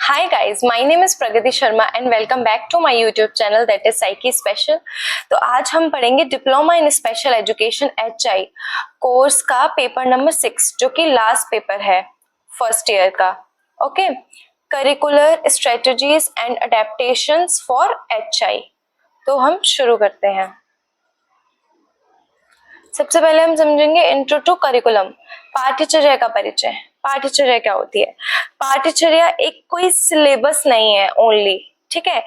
Hi guys, my name is Pragati Sharma and welcome back to my YouTube channel that is Psyche Special। तो आज हम पढ़ेंगे diploma in special education HI course का paper number 6 जो कि last paper है first year का। Okay, curricular strategies and adaptations for HI। तो हम शुरू करते हैं। सबसे पहले हम समझेंगे इंट्रो टू करिकुलम, पाठ्यचर्या का परिचय। पाठ्यचर्या क्या होती है? पाठ्यचर्या एक कोई सिलेबस नहीं है ओनली, ठीक है।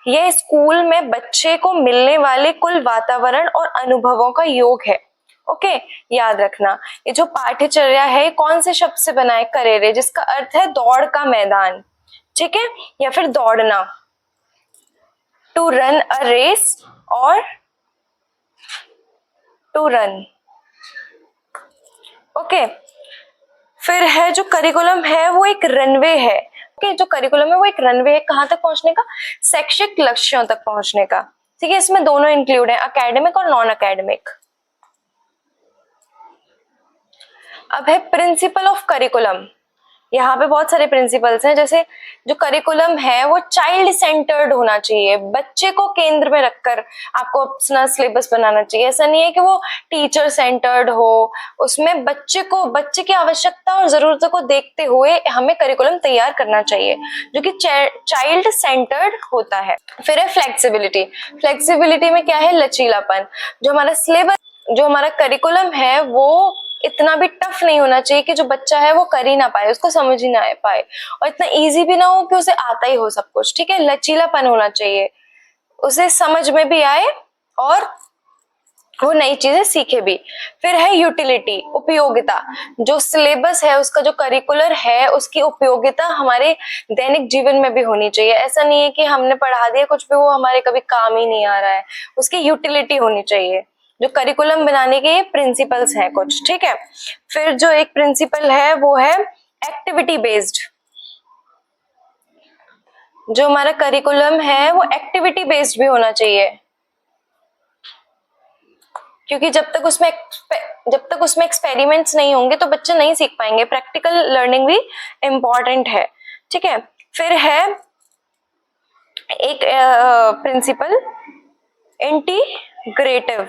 यह स्कूल में बच्चे को मिलने वाले कुल वातावरण और अनुभवों का योग है। ओके, याद रखना ये जो पाठ्यचर्या है कौन से शब्द से बना है? करेरे, जिसका अर्थ है दौड़ का मैदान, ठीक है, या फिर दौड़ना, टू रन अ रेस और टू रन। ओके, फिर है जो करिकुलम है वो एक रनवे है। ओके, जो करिकुलम है वो एक रनवे है कहाँ तक पहुंचने का? शैक्षिक लक्ष्यों तक पहुंचने का, ठीक है। इसमें दोनों इंक्लूड है, एकेडमिक और नॉन एकेडमिक। अब है प्रिंसिपल ऑफ करिकुलम। यहाँ पे बहुत सारे प्रिंसिपल्स हैं, जैसे जो करिकुलम है वो चाइल्ड सेंटर्ड होना चाहिए, बच्चे को केंद्र में रखकर आपको अपना सिलेबस बनाना चाहिए। ऐसा नहीं है कि वो टीचर सेंटर्ड हो, उसमें बच्चे की आवश्यकता और जरूरतों को देखते हुए हमें करिकुलम तैयार करना चाहिए जो कि चाइल्ड सेंटर्ड होता है। फिर है फ्लेक्सिबिलिटी। फ्लेक्सिबिलिटी में क्या है? लचीलापन। जो हमारा करिकुलम है वो इतना भी टफ नहीं होना चाहिए कि जो बच्चा है वो कर ही ना पाए, उसको समझ ही ना पाए, और इतना इजी भी ना हो कि उसे आता ही हो सब कुछ, ठीक है। लचीलापन होना चाहिए, उसे समझ में भी आए और वो नई चीजें सीखे भी। फिर है यूटिलिटी, उपयोगिता। जो सिलेबस है उसका, जो करिकुलर है उसकी उपयोगिता हमारे दैनिक जीवन में भी होनी चाहिए। ऐसा नहीं है कि हमने पढ़ा दिया कुछ भी वो हमारे कभी काम ही नहीं आ रहा है, उसकी यूटिलिटी होनी चाहिए। जो करिकुलम बनाने के प्रिंसिपल्स हैं कुछ, ठीक है। फिर जो एक प्रिंसिपल है वो है एक्टिविटी बेस्ड। जो हमारा करिकुलम है वो एक्टिविटी बेस्ड भी होना चाहिए, क्योंकि जब तक उसमें एक्सपेरिमेंट्स नहीं होंगे तो बच्चे नहीं सीख पाएंगे। प्रैक्टिकल लर्निंग भी इम्पॉर्टेंट है, ठीक है। फिर है एक प्रिंसिपल इंटीग्रेटिव।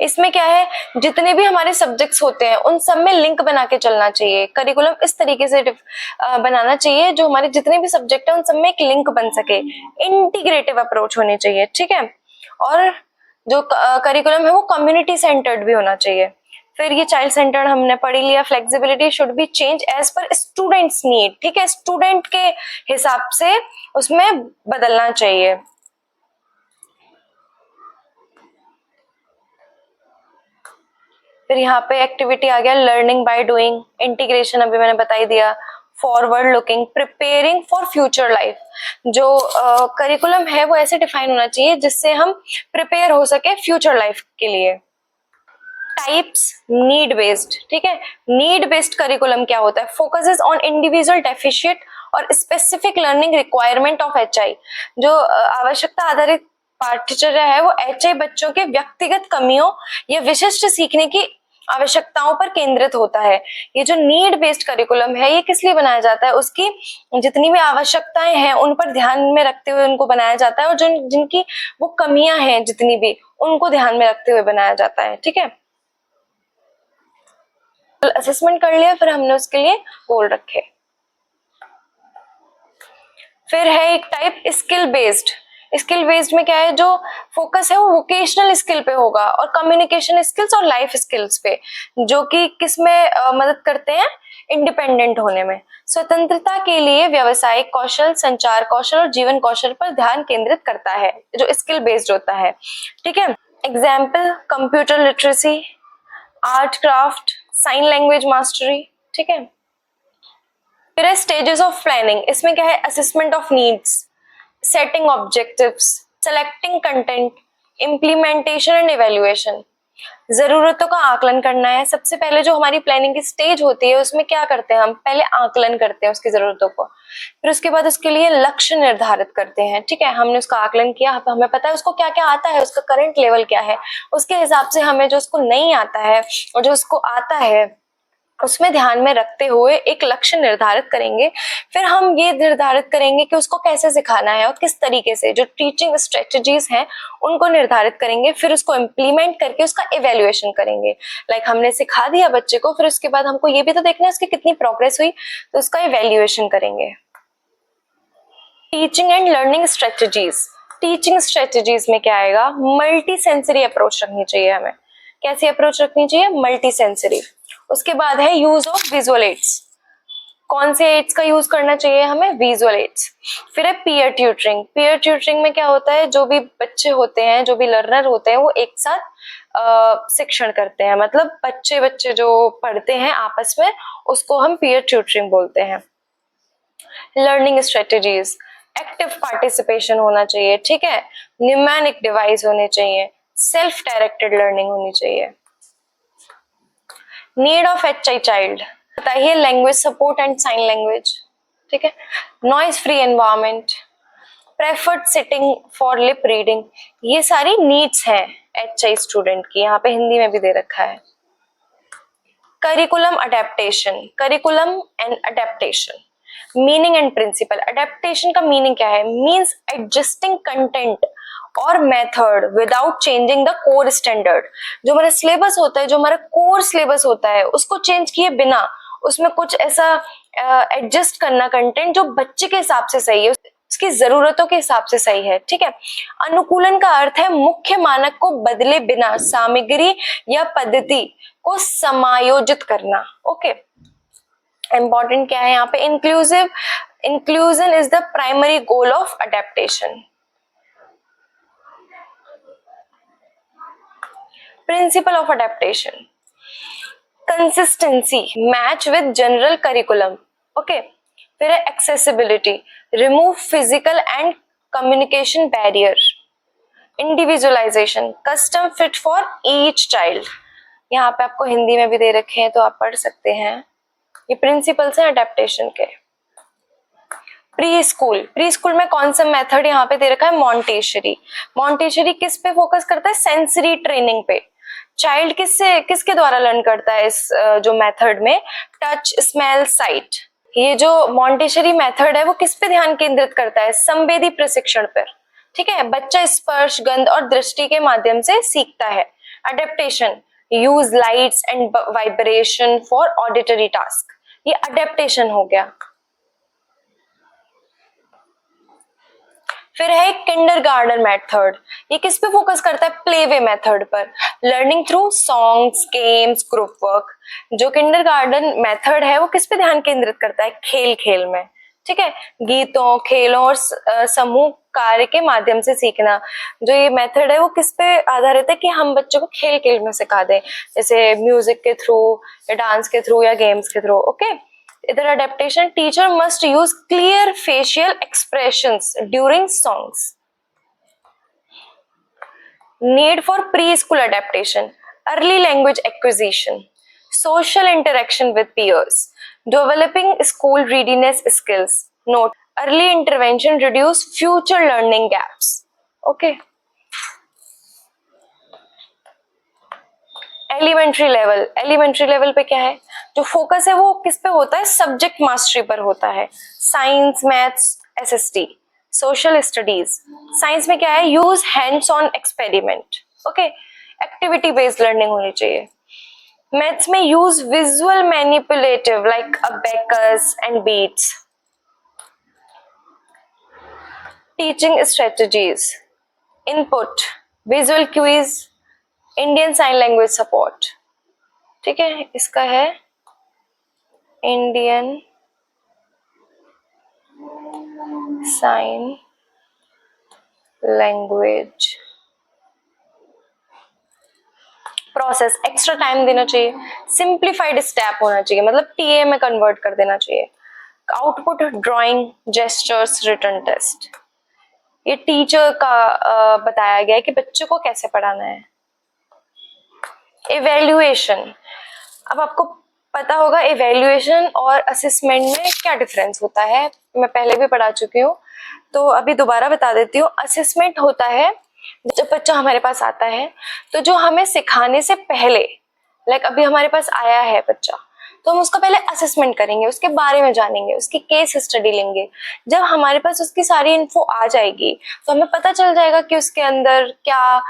इसमें क्या है? जितने भी हमारे सब्जेक्ट्स होते हैं उन सब में लिंक बना के चलना चाहिए। करिकुलम इस तरीके से बनाना चाहिए जो हमारे जितने भी सब्जेक्ट है उन सब में एक लिंक बन सके। इंटीग्रेटिव अप्रोच होनी चाहिए, ठीक है। और जो करिकुलम है वो कम्युनिटी सेंटर्ड भी होना चाहिए। फिर ये चाइल्ड सेंटर्ड हमने पढ़ लिया। Flexibility should be change as per students need, ठीक है, स्टूडेंट के हिसाब से उसमें बदलना चाहिए। फिर यहाँ पे एक्टिविटी आ गया लर्निंग बाय डूइंग। इंटीग्रेशन अभी मैंने बता ही दिया। Forward looking, preparing for future life. जो करिकुलम है वो ऐसे डिफाइन होना चाहिए जिससे हम प्रिपेयर हो सके फ्यूचर लाइफ के लिए। टाइप्स, नीड बेस्ड, ठीक है। नीड बेस्ड करिकुलम क्या होता है? फोकसेस ऑन इंडिविजुअल डेफिशिएंट और specific learning requirement of HI। जो आवश्यकता आधारित पाठ्यचर्या है वो HI बच्चों के व्यक्तिगत कमियों या विशिष्ट सीखने की आवश्यकताओं पर केंद्रित होता है। ये जो नीड बेस्ड करिकुलम है ये किस लिए बनाया जाता है? उसकी जितनी भी आवश्यकताएं हैं उन पर ध्यान में रखते हुए उनको बनाया जाता है, और जिनकी वो कमियां हैं जितनी भी उनको ध्यान में रखते हुए बनाया जाता है, ठीक है। असेसमेंट कर लिया, फिर हमने उसके लिए गोल रखे। फिर है एक type skill based. Skill based में क्या है? जो फोकस है वो वोकेशनल स्किल पे होगा और कम्युनिकेशन स्किल्स और लाइफ स्किल्स पे, जो कि किसमें मदद करते हैं? इंडिपेंडेंट होने में। स्वतंत्रता के लिए व्यवसायिक कौशल, संचार कौशल और जीवन कौशल पर ध्यान केंद्रित करता है जो स्किल बेस्ड होता है, ठीक है। Example computer literacy, art craft, sign language mastery, ठीक है। फिर है स्टेजेस ऑफ प्लानिंग। इसमें क्या है? Assessment of needs, setting objectives, selecting content, implementation and evaluation. जरूरतों का आकलन करना है। सबसे पहले जो हमारी प्लानिंग की स्टेज होती है उसमें क्या करते हैं? हम पहले आकलन करते हैं उसकी जरूरतों को, फिर उसके बाद उसके लिए लक्ष्य निर्धारित करते हैं, ठीक है। हमने उसका आकलन किया, हमें पता है उसको क्या क्या आता है, उसका करंट लेवल क्या है, उसके हिसाब से हमें जो उसको नहीं आता है और जो उसको आता है उसमें ध्यान में रखते हुए एक लक्ष्य निर्धारित करेंगे। फिर हम ये निर्धारित करेंगे कि उसको कैसे सिखाना है और किस तरीके से, जो टीचिंग स्ट्रेटजीज हैं उनको निर्धारित करेंगे। फिर उसको इम्प्लीमेंट करके उसका इवेल्युएशन करेंगे। लाइक हमने सिखा दिया बच्चे को, फिर उसके बाद हमको ये भी तो देखना है उसकी कितनी प्रोग्रेस हुई, तो उसका इवेल्युएशन करेंगे। Teaching and learning strategies. Teaching strategies में क्या आएगा, मल्टी सेंसरी अप्रोच रखनी चाहिए हमें। कैसी अप्रोच रखनी चाहिए, मल्टी सेंसरी। उसके बाद है यूज ऑफ विजुअल एड्स। कौन से एड्स का यूज करना चाहिए हमें, विजुअल एड्स। फिर है पीयर ट्यूटरिंग। पीयर ट्यूटरिंग में क्या होता है, जो भी बच्चे होते हैं, जो भी लर्नर होते हैं, वो एक साथ शिक्षण करते हैं। मतलब बच्चे बच्चे जो पढ़ते हैं आपस में, उसको हम पीयर ट्यूटरिंग बोलते हैं। लर्निंग स्ट्रेटजीज, एक्टिव पार्टिसिपेशन होना चाहिए, ठीक है, न्यूमेरिक डिवाइस होने चाहिए, सेल्फ डायरेक्टेड लर्निंग होनी चाहिए। नीड ऑफ HI चाइल्ड बताइए, language support and sign language, ठीक है, noise free environment, preferred sitting for lip reading, ये सारी नीड्स हैं HI स्टूडेंट की, यहाँ पे हिंदी में भी दे रखा है। Curriculum adaptation, curriculum and adaptation, meaning and principle. Adaptation का मीनिंग क्या है, मीन्स एडजस्टिंग कंटेंट और method without changing the core standard. जो हमारा सिलेबस होता है, जो हमारा कोर सिलेबस होता है, उसको चेंज किए बिना उसमें कुछ ऐसा एडजस्ट करना कंटेंट जो बच्चे के हिसाब से सही है, उसकी जरूरतों के हिसाब से सही है, ठीक है। अनुकूलन का अर्थ है मुख्य मानक को बदले बिना सामग्री या पद्धति को समायोजित करना। ओके, इंपॉर्टेंट क्या है यहाँ पे, inclusive, inclusion is the primary goal of adaptation. Principle of adaptation, consistency, match with general curriculum, okay. फिर है accessibility, remove physical and communication barrier, individualisation, custom fit for each child. यहाँ पे आपको हिंदी में भी दे रखे हैं तो आप पढ़ सकते हैं। ये प्रिंसिपल्स हैं अडेप्टेशन के। प्री स्कूल, प्री स्कूल में कौन सा मेथड यहाँ पे दे रखा है, मॉन्टेसरी। मॉन्टेसरी किस पे फोकस करता है, सेंसरी ट्रेनिंग पे। चाइल्ड किसके द्वारा लर्न करता है इस जो मेथड में, टच, स्मेल, साइट। ये जो मॉन्टेसरी मेथड है वो किस पे ध्यान केंद्रित करता है, संवेदी प्रशिक्षण पर, ठीक है। बच्चा स्पर्श, गंध और दृष्टि के माध्यम से सीखता है। Adaptation, use lights and vibration for auditory task, ये अडेप्टेशन हो गया। फिर है किंडरगार्टन मेथड, ये किस पे फोकस करता है, प्लेवे मेथड पर, learning through songs, games, group work. जो किंडरगार्टन मेथड है वो किस पे ध्यान केंद्रित करता है, खेल खेल में, ठीक है, गीतों, खेलों और समूह कार्य के माध्यम से सीखना। जो ये मेथड है वो किस पे आधारित है कि हम बच्चों को खेल खेल में सिखा दें, जैसे म्यूजिक के थ्रू या डांस के थ्रू या गेम्स के थ्रू, ओके। इधर adaptation, teacher must use clear facial expressions during songs. Need for pre school adaptation, early language acquisition, social interaction with peers, developing school readiness skills. Note, early intervention reduce future learning gaps. Okay. Elementary level, elementary level पे क्या है, जो focus है वो किस पे होता है, सब्जेक्ट मास्टरी पर होता है। Science, maths, SST, social studies. Science में क्या है, use hands on experiment, okay, activity based learning होनी चाहिए। मैथ्स में use visual manipulative like abacus and beads. Teaching strategies, input, visual quiz, Indian sign language support, ठीक है, इसका है Indian sign language process. Extra time देना चाहिए, simplified step होना चाहिए, मतलब TA में कन्वर्ट कर देना चाहिए। Output, drawing, gestures, written test. ये टीचर का बताया गया है कि बच्चों को कैसे पढ़ाना है। इवेल्युएशन, अब आपको पता होगा इवेल्युएशन और असेसमेंट में क्या डिफरेंस होता है, मैं पहले भी पढ़ा चुकी हूँ तो अभी दोबारा बता देती हूँ। असेसमेंट होता है जब बच्चा हमारे पास आता है तो जो हमें सिखाने से पहले, लाइक अभी हमारे पास आया है बच्चा, तो हम उसका पहले असेसमेंट करेंगे, उसके बारे में जानेंगे, उसकी केस स्टडी लेंगे। जब हमारे पास उसकी सारी इन्फो आ जाएगी तो हमें पता चल जाएगा कि उसके अंदर क्या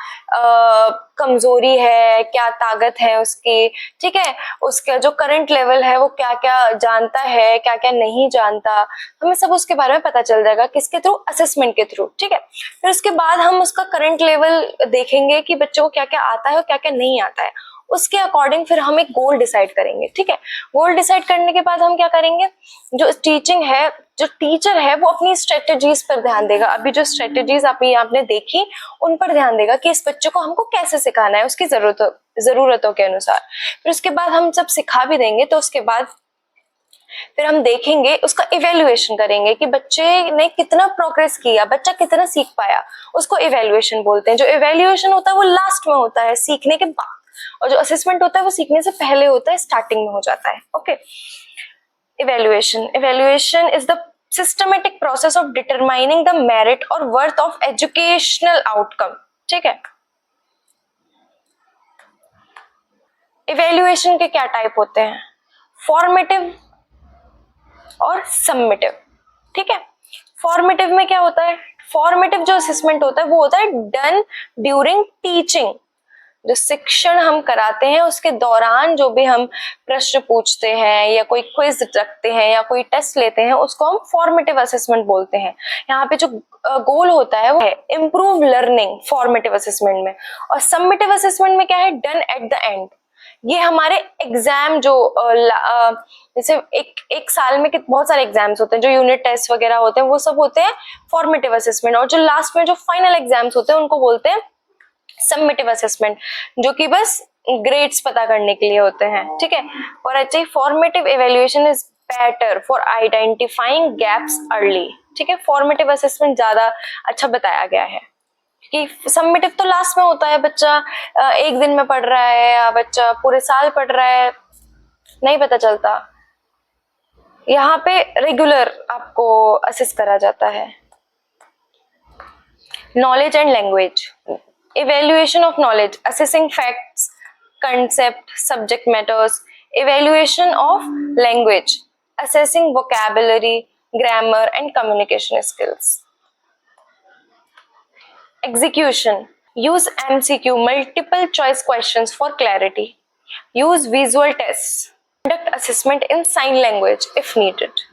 कमजोरी है, क्या ताकत है उसकी, ठीक है, उसका जो करंट लेवल है वो क्या क्या जानता है, क्या क्या नहीं जानता, हमें सब उसके बारे में पता चल जाएगा। किसके थ्रू? असेसमेंट के थ्रू, ठीक है। फिर उसके बाद हम उसका करंट लेवल देखेंगे कि बच्चों को क्या क्या आता है और क्या क्या नहीं आता है। उसके अकॉर्डिंग फिर हम एक गोल डिसाइड करेंगे, ठीक है। गोल डिसाइड करने के बाद हम क्या करेंगे, जो टीचिंग है, जो टीचर है वो अपनी स्ट्रेटेजीज पर ध्यान देगा। अभी जो स्ट्रेटेजीज आपने देखी उन पर ध्यान देगा कि इस बच्चे को हमको कैसे सिखाना है उसकी जरूरतों के अनुसार। फिर उसके बाद हम जब सिखा भी देंगे तो उसके बाद फिर हम देखेंगे, उसका इवेल्युएशन करेंगे कि बच्चे ने कितना प्रोग्रेस किया, बच्चा कितना सीख पाया, उसको इवेल्युएशन बोलते हैं। जो इवेल्युएशन होता है वो लास्ट में होता है, सीखने के बाद, और जो असेसमेंट होता है वो सीखने से पहले होता है, स्टार्टिंग में हो जाता है। Okay, evaluation is the systematic process of determining the merit और वर्थ ऑफ एजुकेशनल आउटकम, ठीक है। इवेल्युएशन के क्या टाइप होते हैं? फॉर्मेटिव और सम्मेटिव, ठीक है। फॉर्मेटिव में क्या होता है? फॉर्मेटिव जो असेसमेंट होता है वो होता है डन ड्यूरिंग टीचिंग। जो शिक्षण हम कराते हैं उसके दौरान जो भी हम प्रश्न पूछते हैं या कोई क्विज रखते हैं या कोई टेस्ट लेते हैं उसको हम फॉर्मेटिव असेसमेंट बोलते हैं। यहाँ पे जो गोल होता है वो है इम्प्रूव लर्निंग फॉर्मेटिव असेसमेंट में। और सम्मेटिव असेसमेंट में क्या है? Done at the end. ये हमारे एग्जाम जो जैसे एक साल में बहुत सारे एग्जाम्स होते हैं, जो यूनिट टेस्ट वगैरह होते हैं वो सब होते हैं फॉर्मेटिव असेसमेंट। और जो लास्ट में जो फाइनल एग्जाम्स होते हैं उनको बोलते हैं सम्मेटिव असेसमेंट, जो कि बस ग्रेड्स पता करने के लिए होते हैं, ठीक है। और अच्छा, formative evaluation is better for identifying gaps early, ठीक है। फॉर्मेटिव असेसमेंट ज्यादा अच्छा बताया गया है कि सम्मेटिव तो लास्ट में होता है, बच्चा एक दिन में पढ़ रहा है या बच्चा पूरे साल पढ़ रहा है, नहीं पता चलता। यहाँ पे रेगुलर आपको असेस करा जाता है। Knowledge and language, evaluation of knowledge, assessing facts, concept, subject matters. Evaluation of language, assessing vocabulary, grammar and communication skills. Execution, use MCQ, multiple choice questions for clarity. Use visual tests. Conduct assessment in sign language if needed.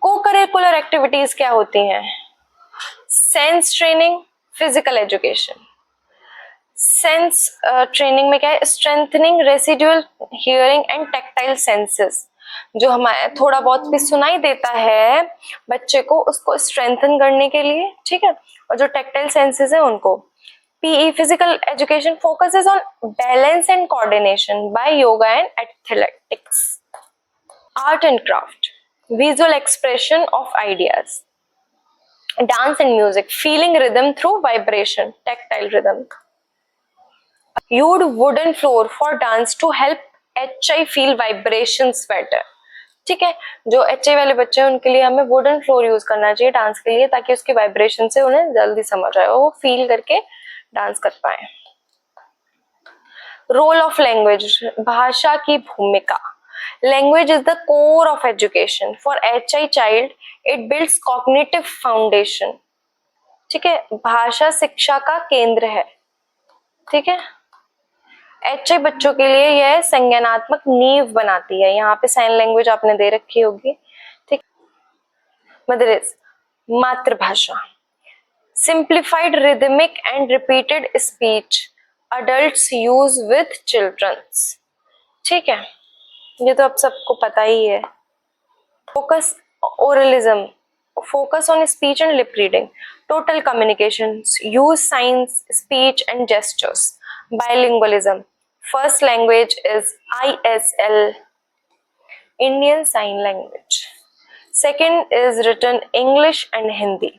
Co-curricular activities क्या होती हैं? Sense training, physical education. Sense training में क्या है? Strengthening residual hearing and tactile senses. जो हमारे थोड़ा बहुत भी सुनाई देता है बच्चे को, उसको स्ट्रेंथन करने के लिए, ठीक है। और जो टैक्टाइल सेंसेस है उनको। PE physical education focuses on balance and coordination by yoga and athletics. Art and craft, visual expression of ideas. Dance and music, feeling rhythm through vibration, tactile rhythm. Used wooden floor for dance to help HI feel vibrations better, ठीक है। जो HI वाले बच्चे हैं उनके लिए हमें wooden floor use करना चाहिए डांस के लिए, ताकि उसके वाइब्रेशन से उन्हें जल्दी समझ आए और वो फील करके डांस कर पाए। रोल ऑफ लैंग्वेज, भाषा की भूमिका। Language is the core of education. For HI child, it builds cognitive foundation. ठीक है, भाषा शिक्षा का केंद्र है, ठीक है। HI बच्चों के लिए यह संज्ञानात्मक नींव बनाती है। यहाँ पे साइन लैंग्वेज आपने दे रखी होगी, ठीक। मदरेस, मातृभाषा। Simplified rhythmic and repeated speech adults use with childrens, ठीक है। ये तो आप सबको पता ही है। Focus oralism, focus on speech and lip reading. Total communications, use signs, speech and gestures. Bilingualism, first language is ISL, Indian Sign Language. Second is written English and Hindi.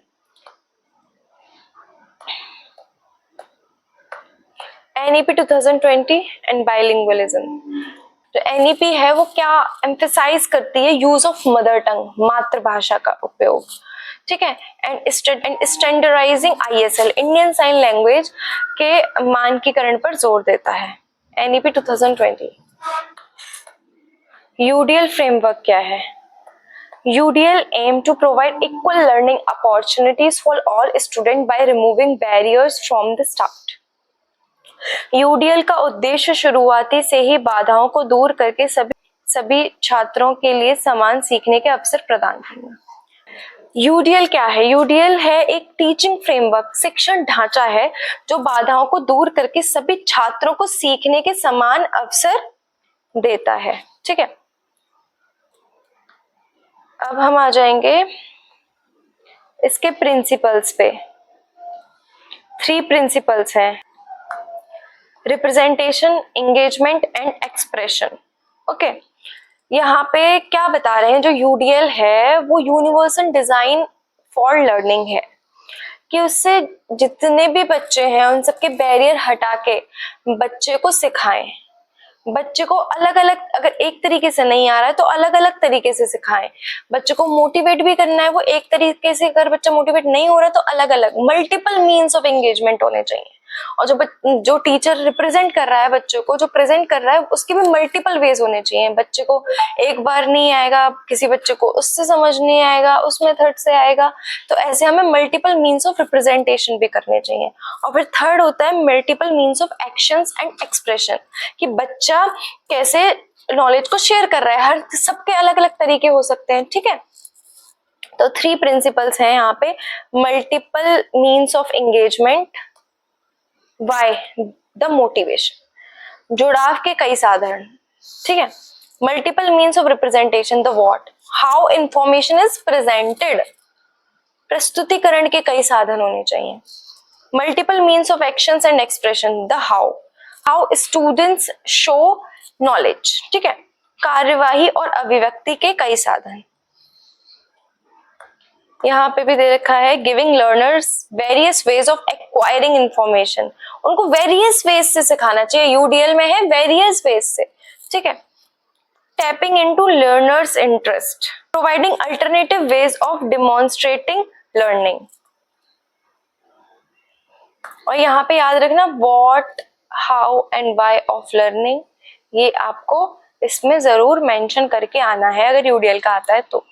NEP 2020 and bilingualism. जो NEP है वो क्या emphasise करती है? Use of mother tongue, मातृभाषा का उपयोग, ठीक है। And standardising ISL, Indian sign language के मानकीकरण पर जोर देता है। NEP 2020 यूडीएल फ्रेमवर्क क्या है? UDL aim to provide equal learning opportunities for all students by removing barriers from the start. UDL का उद्देश्य शुरुआती से ही बाधाओं को दूर करके सभी छात्रों के लिए समान सीखने के अवसर प्रदान करना। UDL क्या है? UDL है एक टीचिंग फ्रेमवर्क, शिक्षण ढांचा है जो बाधाओं को दूर करके सभी छात्रों को सीखने के समान अवसर देता है। ठीक है, अब हम आ जाएंगे इसके प्रिंसिपल्स पे। 3 प्रिंसिपल्स हैं, representation, engagement and expression. Okay, यहाँ पे क्या बता रहे हैं, जो यूडीएल है वो यूनिवर्सल डिजाइन फॉर लर्निंग है कि उससे जितने भी बच्चे हैं उन सबके बैरियर हटा के बच्चे को सिखाएं। बच्चे को अलग अलग, अगर एक तरीके से नहीं आ रहा है तो अलग अलग तरीके से सिखाएं। बच्चे को मोटिवेट भी करना है, वो एक तरीके से, अगर बच्चा मोटिवेट नहीं हो रहा है तो अलग अलग मल्टीपल मीन्स ऑफ एंगेजमेंट होने चाहिए। और जो टीचर रिप्रेजेंट कर रहा है बच्चों को, जो प्रेजेंट कर रहा है, उसके भी मल्टीपल वेज होने चाहिए। बच्चे को एक बार नहीं आएगा, किसी बच्चे को उससे समझ नहीं आएगा, उस मेथड से आएगा, तो ऐसे हमें मल्टीपल मीन्स ऑफ रिप्रेजेंटेशन भी करने चाहिए। और फिर थर्ड होता है multiple means of actions and expression, कि बच्चा कैसे नॉलेज को शेयर कर रहा है। हर सबके अलग अलग तरीके हो सकते हैं। ठीक है, तो 3 प्रिंसिपल्स हैं यहाँ पे। Multiple means of engagement, Why? The motivation, जुड़ाव के कई साधन। ठीक है, multiple means of representation, the what, how information is presented, प्रस्तुतिकरण के कई साधन होने चाहिए। Multiple means of actions and expression, the how students show knowledge. ठीक है, कार्यवाही और अभिव्यक्ति के कई साधन। यहाँ पे भी दे रखा है giving learners various ways of acquiring information, उनको वेरियस वेज से सिखाना चाहिए। यूडीएल में है वेरियस वेज से। ठीक है, tapping into learners interest, providing alternative ways of demonstrating learning. और यहाँ पे याद रखना what, how and why of learning, ये आपको इसमें जरूर मेंशन करके आना है अगर यूडीएल का आता है तो।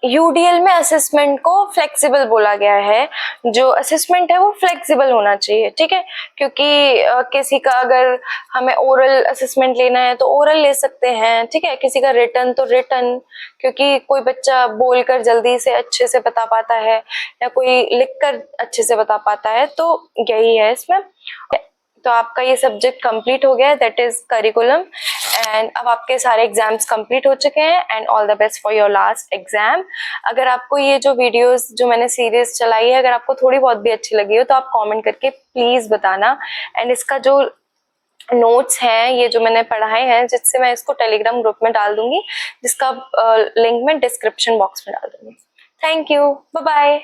यूडीएल में असेसमेंट को फ्लेक्सिबल बोला गया है। जो असेसमेंट है वो फ्लेक्सिबल होना चाहिए। ठीक है, क्योंकि किसी का अगर हमें ओरल असेसमेंट लेना है तो ओरल ले सकते हैं। ठीक है, किसी का रिटन तो रिटन, क्योंकि कोई बच्चा बोलकर जल्दी से अच्छे से बता पाता है या कोई लिखकर अच्छे से बता पाता है, तो यही है इसमें। तो आपका ये सब्जेक्ट कंप्लीट हो गया है, दैट इज करिकुलम। एंड अब आपके सारे एग्जाम्स कंप्लीट हो चुके हैं and all the best for your last exam. अगर आपको ये जो वीडियोस जो मैंने सीरीज चलाई है, अगर आपको थोड़ी बहुत भी अच्छी लगी हो तो आप कमेंट करके प्लीज बताना। एंड इसका जो नोट्स हैं, ये जो मैंने पढ़ाए हैं, जिससे मैं इसको टेलीग्राम ग्रुप में डाल दूंगी, जिसका लिंक मैं डिस्क्रिप्शन बॉक्स में डाल दूंगी। Thank you, bye bye.